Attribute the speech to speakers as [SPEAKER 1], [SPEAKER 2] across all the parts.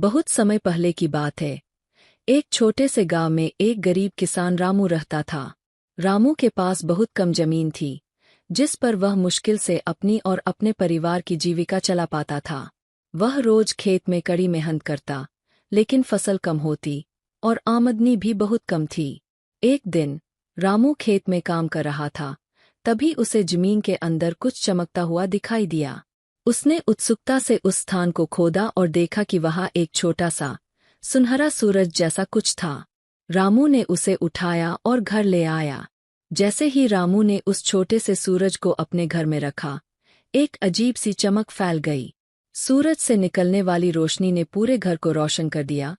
[SPEAKER 1] बहुत समय पहले की बात है। एक छोटे से गांव में एक गरीब किसान रामू रहता था। रामू के पास बहुत कम जमीन थी, जिस पर वह मुश्किल से अपनी और अपने परिवार की जीविका चला पाता था। वह रोज खेत में कड़ी मेहनत करता, लेकिन फसल कम होती और आमदनी भी बहुत कम थी। एक दिन रामू खेत में काम कर रहा था, तभी उसे जमीन के अंदर कुछ चमकता हुआ दिखाई दिया। उसने उत्सुकता से उस स्थान को खोदा और देखा कि वहाँ एक छोटा सा सुनहरा सूरज जैसा कुछ था। रामू ने उसे उठाया और घर ले आया। जैसे ही रामू ने उस छोटे से सूरज को अपने घर में रखा, एक अजीब सी चमक फैल गई। सूरज से निकलने वाली रोशनी ने पूरे घर को रोशन कर दिया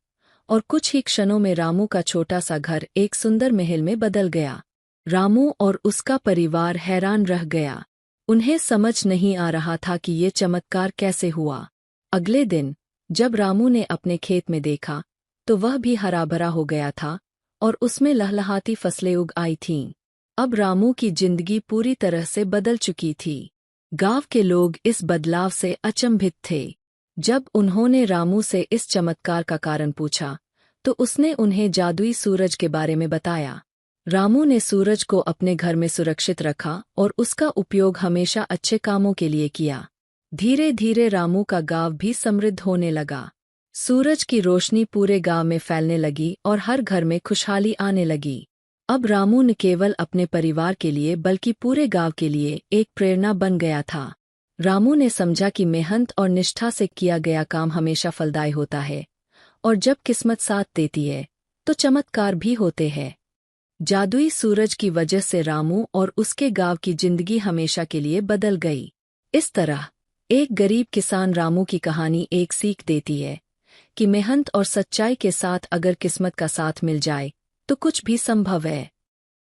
[SPEAKER 1] और कुछ ही क्षणों में रामू का छोटा सा घर एक सुंदर महल में बदल गया। रामू और उसका परिवार हैरान रह गया। उन्हें समझ नहीं आ रहा था कि ये चमत्कार कैसे हुआ। अगले दिन जब रामू ने अपने खेत में देखा, तो वह भी हरा भरा हो गया था और उसमें लहलहाती फसलें उग आई थीं। अब रामू की जिंदगी पूरी तरह से बदल चुकी थी। गांव के लोग इस बदलाव से अचंभित थे। जब उन्होंने रामू से इस चमत्कार का कारण पूछा, तो उसने उन्हें जादुई सूरज के बारे में बताया। रामू ने सूरज को अपने घर में सुरक्षित रखा और उसका उपयोग हमेशा अच्छे कामों के लिए किया। धीरे धीरे रामू का गांव भी समृद्ध होने लगा। सूरज की रोशनी पूरे गांव में फैलने लगी और हर घर में खुशहाली आने लगी। अब रामू न केवल अपने परिवार के लिए बल्कि पूरे गांव के लिए एक प्रेरणा बन गया था। रामू ने समझा कि मेहनत और निष्ठा से किया गया काम हमेशा फलदायी होता है, और जब किस्मत साथ देती है तो चमत्कार भी होते हैं। जादुई सूरज की वजह से रामू और उसके गांव की जिंदगी हमेशा के लिए बदल गई। इस तरह एक गरीब किसान रामू की कहानी एक सीख देती है कि मेहनत और सच्चाई के साथ अगर किस्मत का साथ मिल जाए तो कुछ भी संभव है।